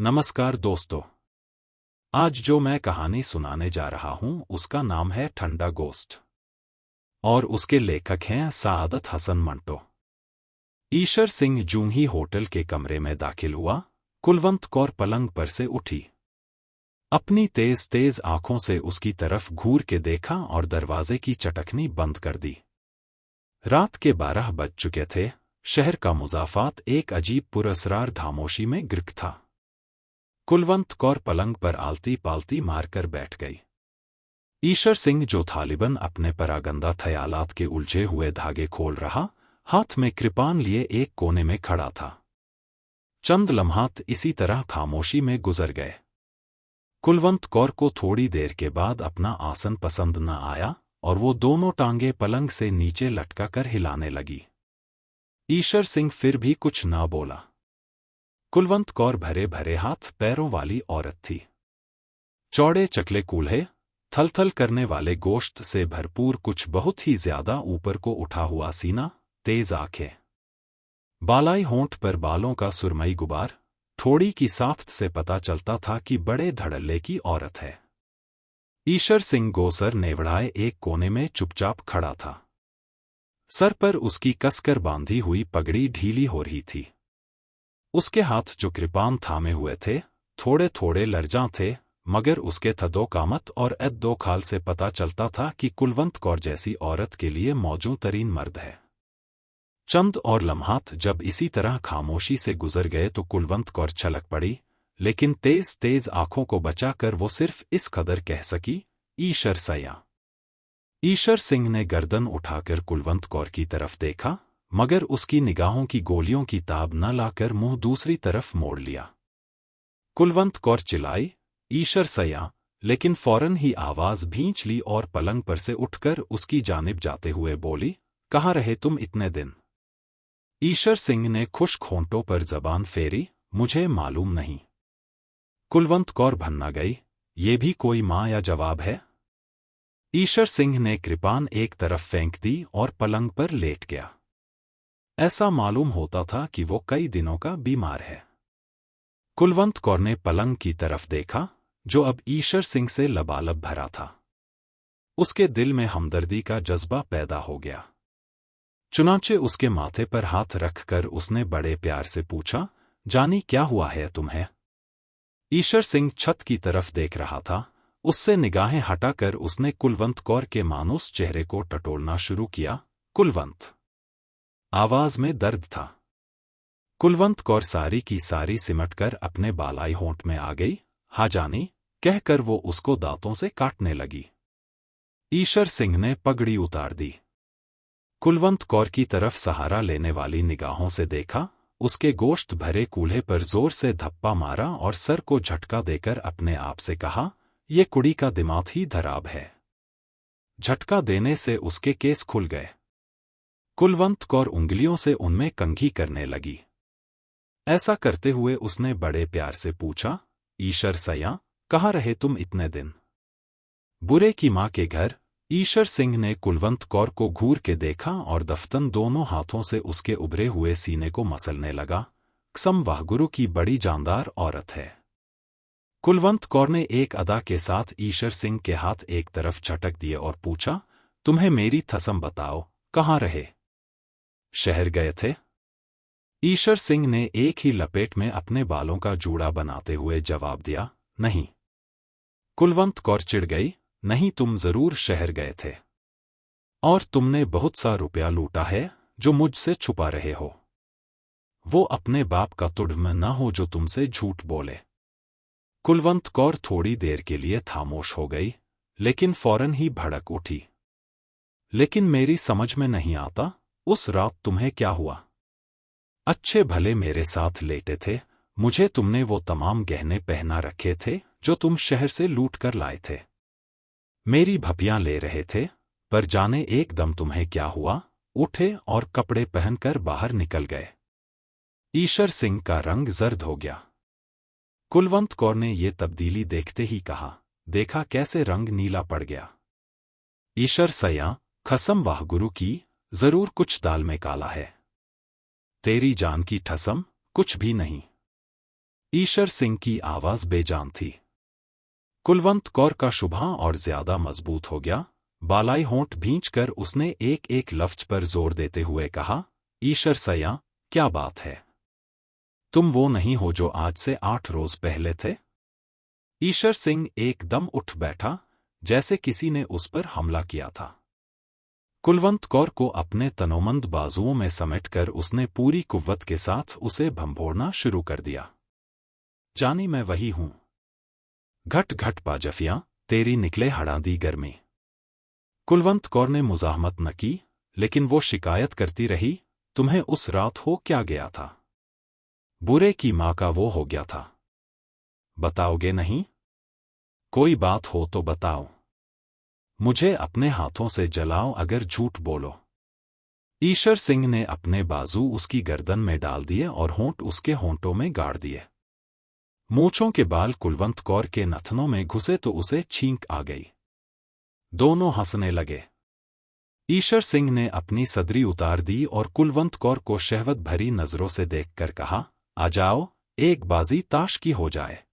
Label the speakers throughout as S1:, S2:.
S1: नमस्कार दोस्तों। आज जो मैं कहानी सुनाने जा रहा हूं उसका नाम है ठंडा गोश्त और उसके लेखक हैं सादत हसन मंटो। ईशर सिंह जूं ही होटल के कमरे में दाखिल हुआ, कुलवंत कौर पलंग पर से उठी। अपनी तेज तेज आंखों से उसकी तरफ घूर के देखा और दरवाजे की चटकनी बंद कर दी। रात के 12 बज चुके थे। शहर का मुज़ाफ़ात एक अजीब पुरअसरार खामोशी में गिरफ्त था। कुलवंत कौर पलंग पर आलती पालती मारकर बैठ गई। ईशर सिंह जो थालिबन अपने परागंदा ख्यालात के उलझे हुए धागे खोल रहा, हाथ में कृपान लिए एक कोने में खड़ा था। चंद लम्हात इसी तरह खामोशी में गुजर गए। कुलवंत कौर को थोड़ी देर के बाद अपना आसन पसंद न आया और वो दोनों टांगे पलंग से नीचे लटका कर हिलाने लगी। ईशर सिंह फिर भी कुछ ना बोला। कुलवंत कौर भरे भरे हाथ पैरों वाली औरत थी। चौड़े चकले कूल्हे, थल-थल करने वाले गोश्त से भरपूर कुछ बहुत ही ज्यादा ऊपर को उठा हुआ सीना, तेज आंखें, बालाई होंठ पर बालों का सुरमई गुबार, थोड़ी की साफ्त से पता चलता था कि बड़े धड़ल्ले की औरत है। ईशर सिंह गोसर नेवड़ाए एक कोने में चुपचाप खड़ा था। सर पर उसकी कसकर बांधी हुई पगड़ी ढीली हो रही थी। उसके हाथ जो कृपान थामे हुए थे, थोड़े थोड़े लरजां थे, मगर उसके थदो कामत और दो खाल से पता चलता था कि कुलवंत कौर जैसी औरत के लिए मौजूद तरीन मर्द है। चंद और लम्हात जब इसी तरह खामोशी से गुजर गए तो कुलवंत कौर छलक पड़ी, लेकिन तेज तेज आंखों को बचाकर वो सिर्फ इस कदर कह सकी, ईशर सैया। ईशर सिंह ने गर्दन उठाकर कुलवंत कौर की तरफ देखा, मगर उसकी निगाहों की गोलियों की ताब न लाकर मुंह दूसरी तरफ मोड़ लिया। कुलवंत कौर चिल्लाई, ईशर सैया, लेकिन फौरन ही आवाज भींच ली और पलंग पर से उठकर उसकी जानिब जाते हुए बोली, कहाँ रहे तुम इतने दिन? ईशर सिंह ने खुश्क होंठों पर जबान फेरी, मुझे मालूम नहीं। कुलवंत कौर भन्ना गई, ये भी कोई माँ या जवाब है? ईशर सिंह ने कृपान एक तरफ फेंक दी और पलंग पर लेट गया। ऐसा मालूम होता था कि वो कई दिनों का बीमार है। कुलवंत कौर ने पलंग की तरफ देखा, जो अब ईशर सिंह से लबालब भरा था। उसके दिल में हमदर्दी का जज्बा पैदा हो गया। चुनांचे उसके माथे पर हाथ रखकर उसने बड़े प्यार से पूछा, जानी क्या हुआ है तुम्हें? ईशर सिंह छत की तरफ देख रहा था। उससे निगाहें हटाकर उसने कुलवंत कौर के मानूस चेहरे को टटोलना शुरू किया, कुलवंत। आवाज में दर्द था। कुलवंत कौर सारी की सारी सिमटकर अपने बालाई होंठ में आ गई, हा जानी, कहकर वो उसको दांतों से काटने लगी। ईशर सिंह ने पगड़ी उतार दी। कुलवंत कौर की तरफ सहारा लेने वाली निगाहों से देखा, उसके गोश्त भरे कूल्हे पर जोर से धप्पा मारा और सर को झटका देकर अपने आप से कहा, ये कुड़ी का दिमाग ही धराब है। झटका देने से उसके केस खुल गए। कुलवंत कौर उंगलियों से उनमें कंघी करने लगी। ऐसा करते हुए उसने बड़े प्यार से पूछा, ईशर सैया, कहाँ रहे तुम इतने दिन? बुरे की माँ के घर। ईशर सिंह ने कुलवंत कौर को घूर के देखा और दफ्तन दोनों हाथों से उसके उभरे हुए सीने को मसलने लगा। कसम वाहगुरु की बड़ी जानदार औरत है। कुलवंत कौर ने एक अदा के साथ ईशर सिंह के हाथ एक तरफ झटक दिए और पूछा, तुम्हें मेरी थसम बताओ, कहाँ रहे? शहर गए थे? ईशर सिंह ने एक ही लपेट में अपने बालों का जूड़ा बनाते हुए जवाब दिया, नहीं। कुलवंत कौर चिढ़ गई, नहीं, तुम जरूर शहर गए थे। और तुमने बहुत सा रुपया लूटा है, जो मुझसे छुपा रहे हो। वो अपने बाप का तुढ़म न हो जो तुमसे झूठ बोले। कुलवंत कौर थोड़ी देर के लिए खामोश हो गई, लेकिन फौरन ही भड़क उठी। लेकिन मेरी समझ में नहीं आता, उस रात तुम्हें क्या हुआ? अच्छे भले मेरे साथ लेटे थे, मुझे तुमने वो तमाम गहने पहना रखे थे जो तुम शहर से लूट कर लाए थे। मेरी भपियां ले रहे थे, पर जाने एकदम तुम्हें क्या हुआ, उठे और कपड़े पहनकर बाहर निकल गए। ईशर सिंह का रंग जर्द हो गया। कुलवंत कौर ने ये तब्दीली देखते ही कहा, देखा कैसे रंग नीला पड़ गया। ईशर सैया, कसम वाहगुरु की, जरूर कुछ दाल में काला है। तेरी जान की ठसम, कुछ भी नहीं। ईशर सिंह की आवाज बेजान थी। कुलवंत कौर का शुभा और ज्यादा मजबूत हो गया। बालाई होंठ भींचकर उसने एक एक लफ्ज पर जोर देते हुए कहा, ईशर सैया, क्या बात है? तुम वो नहीं हो जो आज से 8 रोज पहले थे? ईशर सिंह एकदम उठ बैठा, जैसे किसी ने उस पर हमला किया था। कुलवंत कौर को अपने तनोमंद बाजुओं में समेटकर उसने पूरी कुव्वत के साथ उसे भंभोड़ना शुरू कर दिया। जानी मैं वही हूं। घट घट पाजफियां, तेरी निकले हड़ांदी गर्मी। कुलवंत कौर ने मुजाहमत न की, लेकिन वो शिकायत करती रही, तुम्हें उस रात हो क्या गया था? बुरे की माँ का वो हो गया था। बताओगे नहीं? कोई बात हो तो बताओ। मुझे अपने हाथों से जलाओ अगर झूठ बोलो। ईशर सिंह ने अपने बाजू उसकी गर्दन में डाल दिए और होंठ उसके होंठों में गाड़ दिए। मूंछों के बाल कुलवंत कौर के नथनों में घुसे तो उसे छींक आ गई। दोनों हंसने लगे। ईशर सिंह ने अपनी सदरी उतार दी और कुलवंत कौर को शहवत भरी नजरों से देखकर कहा, आ जाओ, एक बाजी ताश की हो जाए।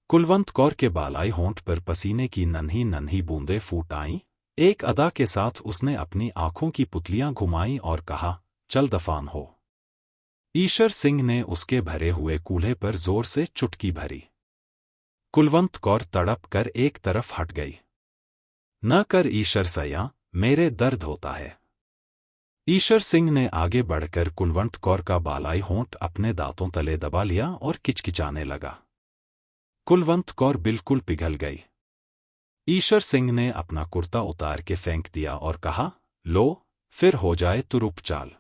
S1: कुलवंत कौर के बालाई होंठ पर पसीने की नन्ही नन्ही बूंदें फूट आईं। एक अदा के साथ उसने अपनी आंखों की पुतलियां घुमाईं और कहा, चल दफान हो। ईशर सिंह ने उसके भरे हुए कूल्हे पर जोर से चुटकी भरी। कुलवंत कौर तड़प कर एक तरफ हट गई। न कर ईशर सैया, मेरे दर्द होता है। ईशर सिंह ने आगे बढ़कर कुलवंत कौर का बालाई होंठ अपने दांतों तले दबा लिया और किचकिचाने लगा। कुलवंत कौर बिल्कुल पिघल गई। ईशर सिंह ने अपना कुर्ता उतार के फेंक दिया और कहा, लो, फिर हो जाए तो रुप चाल।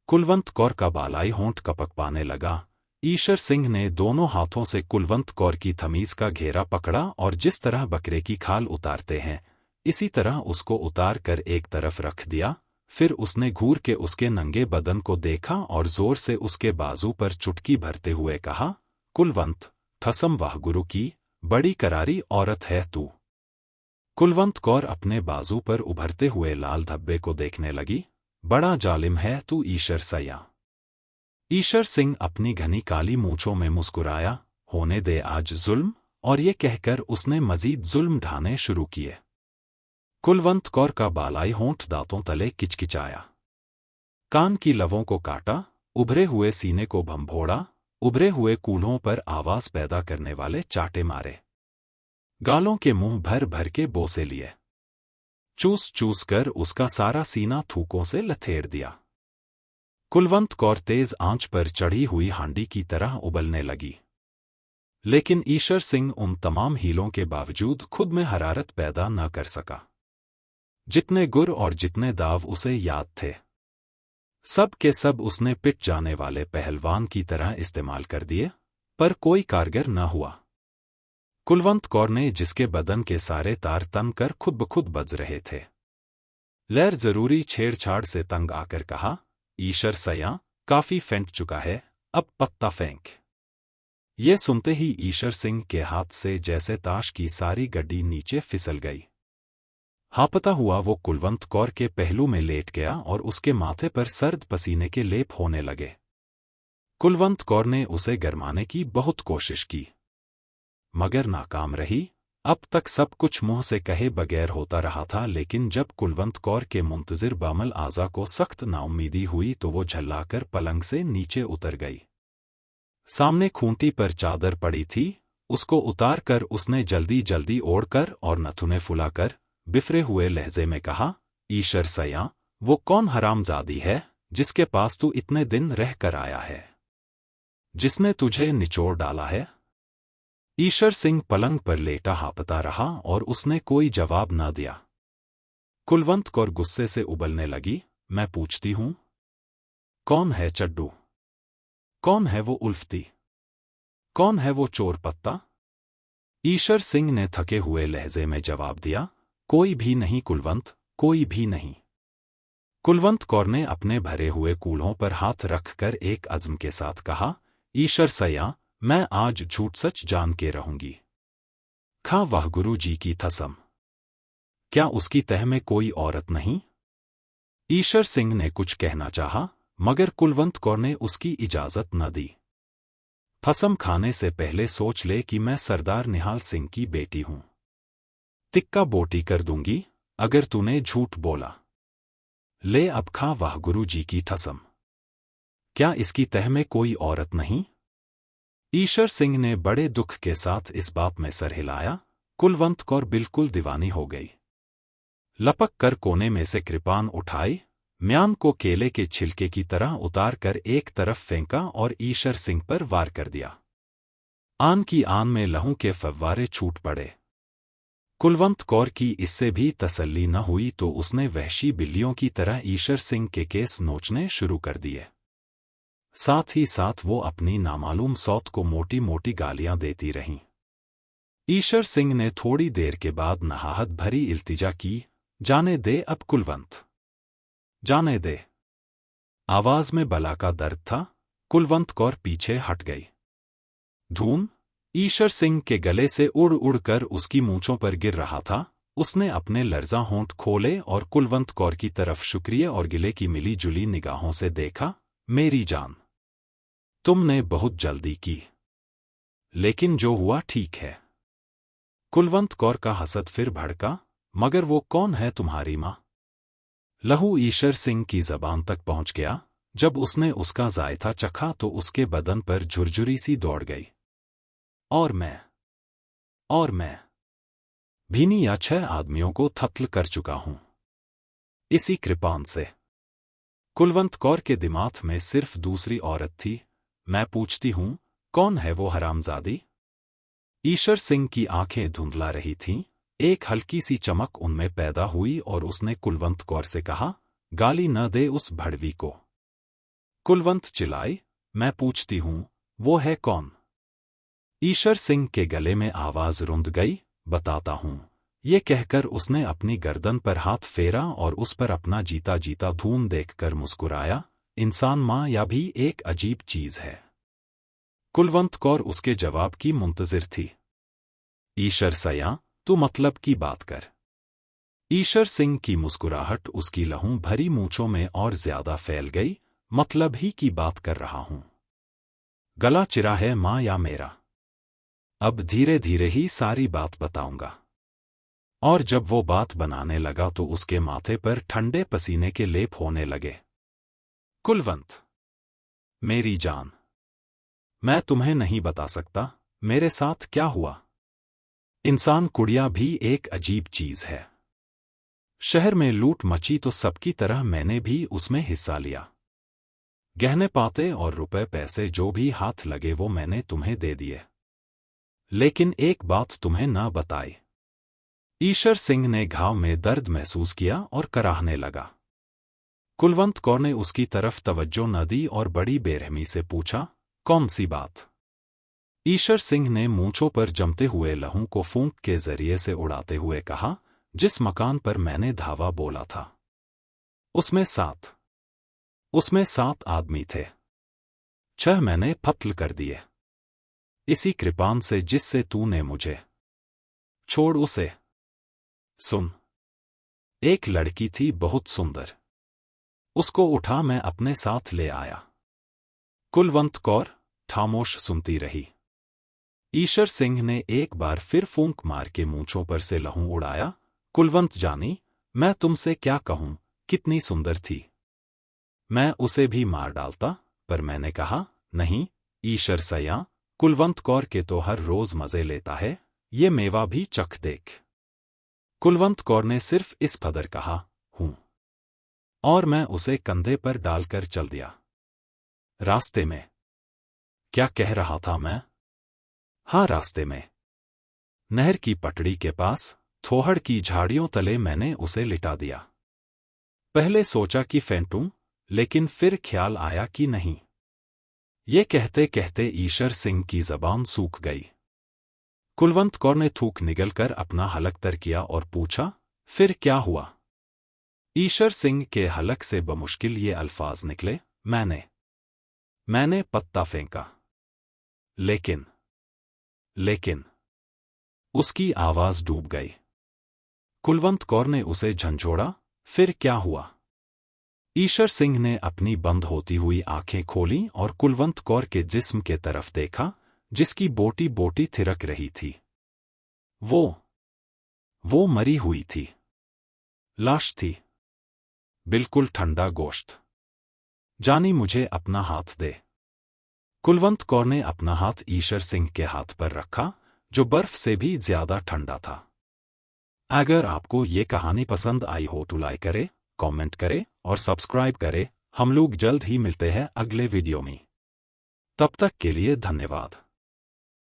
S1: कुलवंत कौर का बालाई होंठ कपक पाने लगा। ईशर सिंह ने दोनों हाथों से कुलवंत कौर की थमीज का घेरा पकड़ा और जिस तरह बकरे की खाल उतारते हैं, इसी तरह उसको उतार कर एक तरफ रख दिया। फिर उसने घूर के उसके नंगे बदन को देखा और जोर से उसके बाजू पर चुटकी भरते हुए कहा, कुलवंत, कसम वाहगुरु की, बड़ी करारी औरत है तू। कुलवंत कौर अपने बाजू पर उभरते हुए लाल धब्बे को देखने लगी। बड़ा जालिम है तू ईशर सैया। ईशर सिंह अपनी घनी काली मूंछों में मुस्कुराया, होने दे आज जुल्म, और ये कहकर उसने मजीद जुल्म ढाने शुरू किए। कुलवंत कौर का बालाई होंठ दांतों तले किचकिचाया। कान की लवों को काटा, उभरे हुए सीने को भंभोड़ा, उभरे हुए कूल्हों पर आवाज पैदा करने वाले चाटे मारे। गालों के मुंह भर भर के बोसे लिए। चूस चूस कर उसका सारा सीना थूकों से लथेड़ दिया। कुलवंत कौर तेज आंच पर चढ़ी हुई हांडी की तरह उबलने लगी। लेकिन ईशर सिंह उन तमाम हीलों के बावजूद खुद में हरारत पैदा न कर सका। जितने गुर और जितने दाव उसे याद थे, सब के सब उसने पिट जाने वाले पहलवान की तरह इस्तेमाल कर दिए, पर कोई कारगर न हुआ। कुलवंत कौर ने जिसके बदन के सारे तार तन कर खुद ब खुद बज रहे थे, लहर जरूरी छेड़छाड़ से तंग आकर कहा, ईशर सैया, काफी फेंट चुका है, अब पत्ता फेंक। ये सुनते ही ईशर सिंह के हाथ से जैसे ताश की सारी गड्डी नीचे फिसल गई। हापता हुआ वो कुलवंत कौर के पहलू में लेट गया और उसके माथे पर सर्द पसीने के लेप होने लगे। कुलवंत कौर ने उसे गरमाने की बहुत कोशिश की, मगर नाकाम रही। अब तक सब कुछ मुंह से कहे बगैर होता रहा था, लेकिन जब कुलवंत कौर के मुंतजिर बामल आज़ा को सख्त नाउम्मीदी हुई तो वो झल्लाकर पलंग से नीचे उतर गई। सामने खूंटी पर चादर पड़ी थी, उसको उतार कर उसने जल्दी जल्दी ओढ़कर और नथुने फुलाकर बिफरे हुए लहजे में कहा, ईशर सैया, वो कौन हरामजादी है जिसके पास तू इतने दिन रह कर आया है, जिसने तुझे निचोड़ डाला है? ईशर सिंह पलंग पर लेटा हापता रहा और उसने कोई जवाब न दिया। कुलवंत कौर गुस्से से उबलने लगी, मैं पूछती हूं, कौन है चड्डू? कौन है वो उल्फती? कौन है वो चोर पत्ता? ईशर सिंह ने थके हुए लहजे में जवाब दिया, कोई भी नहीं कुलवंत, कोई भी नहीं। कुलवंत कौर ने अपने भरे हुए कूल्हों पर हाथ रखकर एक अज़्म के साथ कहा, ईशर सैया, मैं आज झूठ सच जान के रहूंगी। खा वाहगुरु जी की कसम। क्या उसकी तह में कोई औरत नहीं? ईशर सिंह ने कुछ कहना चाहा, मगर कुलवंत कौर ने उसकी इजाजत न दी। कसम खाने से पहले सोच ले कि मैं सरदार निहाल सिंह की बेटी हूं। तिक्का बोटी कर दूंगी अगर तूने झूठ बोला। ले अब खा वाह गुरु जी की कसम। क्या इसकी तह में कोई औरत नहीं? ईश्वर सिंह ने बड़े दुख के साथ इस बात में सर हिलाया। कुलवंत कौर बिल्कुल दीवानी हो गई। लपक कर कोने में से कृपान उठाई, म्यान को केले के छिलके की तरह उतार कर एक तरफ फेंका और ईश्वर सिंह पर वार कर दिया। आन की आन में लहू के फव्वारे छूट पड़े। कुलवंत कौर की इससे भी तसल्ली न हुई तो उसने वहशी बिल्लियों की तरह ईश्वर सिंह के केस नोचने शुरू कर दिए। साथ ही साथ वो अपनी नामालूम सौत को मोटी मोटी गालियां देती रहीं। ईश्वर सिंह ने थोड़ी देर के बाद नहाहत भरी इल्तिजा की, जाने दे अब कुलवंत, जाने दे। आवाज में बला का दर्द था। कुलवंत कौर पीछे हट गई। धूम ईश्वर सिंह के गले से उड़ उड़ कर उसकी मूंछों पर गिर रहा था। उसने अपने लर्जा होंठ खोले और कुलवंत कौर की तरफ शुक्रिया और गिले की मिली जुली निगाहों से देखा। मेरी जान, तुमने बहुत जल्दी की, लेकिन जो हुआ ठीक है। कुलवंत कौर का हसद फिर भड़का, मगर वो कौन है तुम्हारी मां? लहू ईश्वर सिंह की जबान तक पहुंच गया। जब उसने उसका जायका चखा तो उसके बदन पर झुरझुरी सी दौड़ गई। और मैं भीनी या 6 आदमियों को थत्ल कर चुका हूं इसी कृपान से। कुलवंत कौर के दिमाग में सिर्फ दूसरी औरत थी। मैं पूछती हूं, कौन है वो हरामजादी? ईश्वर सिंह की आंखें धुंधला रही थीं। एक हल्की सी चमक उनमें पैदा हुई और उसने कुलवंत कौर से कहा, गाली न दे उस भड़वी को। कुलवंत चिल्लाई, मैं पूछती हूं, वो है कौन? ईश्वर सिंह के गले में आवाज रुंध गई, बताता हूं। ये कहकर उसने अपनी गर्दन पर हाथ फेरा और उस पर अपना जीता जीता धूम देखकर मुस्कुराया। इंसान मां या भी एक अजीब चीज है। कुलवंत कौर उसके जवाब की मुंतजिर थी। ईश्वर सया, तू मतलब की बात कर। ईश्वर सिंह की मुस्कुराहट उसकी लहू भरी मूंछों में और ज्यादा फैल गई। मतलब ही की बात कर रहा हूं। गला चिरा है मां या मेरा? अब धीरे धीरे ही सारी बात बताऊंगा। और जब वो बात बनाने लगा तो उसके माथे पर ठंडे पसीने के लेप होने लगे। कुलवंत, मेरी जान, मैं तुम्हें नहीं बता सकता मेरे साथ क्या हुआ। इंसान कुड़िया भी एक अजीब चीज है। शहर में लूट मची तो सबकी तरह मैंने भी उसमें हिस्सा लिया। गहने पाते और रुपए पैसे जो भी हाथ लगे वो मैंने तुम्हें दे दिए। लेकिन एक बात तुम्हें ना बताई। ईश्वर सिंह ने घाव में दर्द महसूस किया और कराहने लगा। कुलवंत कौर ने उसकी तरफ तवज्जो न दी और बड़ी बेरहमी से पूछा, कौन सी बात? ईश्वर सिंह ने मूंछों पर जमते हुए लहू को फूंक के जरिए से उड़ाते हुए कहा, जिस मकान पर मैंने धावा बोला था उसमें 7 आदमी थे। 6 मैंने फत्ल कर दिए। इसी कृपान से जिससे तूने मुझे छोड़ उसे। सुन, एक लड़की थी बहुत सुंदर, उसको उठा मैं अपने साथ ले आया। कुलवंत कौर खामोश सुनती रही। ईश्वर सिंह ने एक बार फिर फूंक मार के मूंछों पर से लहू उड़ाया। कुलवंत जानी, मैं तुमसे क्या कहूं, कितनी सुंदर थी। मैं उसे भी मार डालता, पर मैंने कहा, नहीं ईश्वर सया, कुलवंत कौर के तो हर रोज मजे लेता है, ये मेवा भी चख देख। कुलवंत कौर ने सिर्फ इस कदर कहा, हूं, और मैं उसे कंधे पर डालकर चल दिया। रास्ते में क्या कह रहा था मैं? हाँ, रास्ते में नहर की पटड़ी के पास थोहड़ की झाड़ियों तले मैंने उसे लिटा दिया। पहले सोचा कि फेंटूं, लेकिन फिर ख्याल आया कि नहीं। ये कहते कहते ईश्वर सिंह की जबान सूख गई। कुलवंत कौर ने थूक निगलकर अपना हलक तर किया और पूछा, फिर क्या हुआ? ईश्वर सिंह के हलक से बमुश्किल ये अल्फाज निकले, मैंने पत्ता फेंका। लेकिन उसकी आवाज डूब गई। कुलवंत कौर ने उसे झंझोड़ा, फिर क्या हुआ? ईश्वर सिंह ने अपनी बंद होती हुई आंखें खोलीं और कुलवंत कौर के जिस्म के तरफ देखा, जिसकी बोटी बोटी थिरक रही थी। वो मरी हुई थी। लाश थी। बिल्कुल ठंडा गोश्त। जानी, मुझे अपना हाथ दे। कुलवंत कौर ने अपना हाथ ईश्वर सिंह के हाथ पर रखा, जो बर्फ से भी ज्यादा ठंडा था। अगर आपको ये कहानी पसंद आई हो तो लाइक करें, कमेंट करें और सब्सक्राइब करें। हम लोग जल्द ही मिलते हैं अगले वीडियो में। तब तक के लिए धन्यवाद।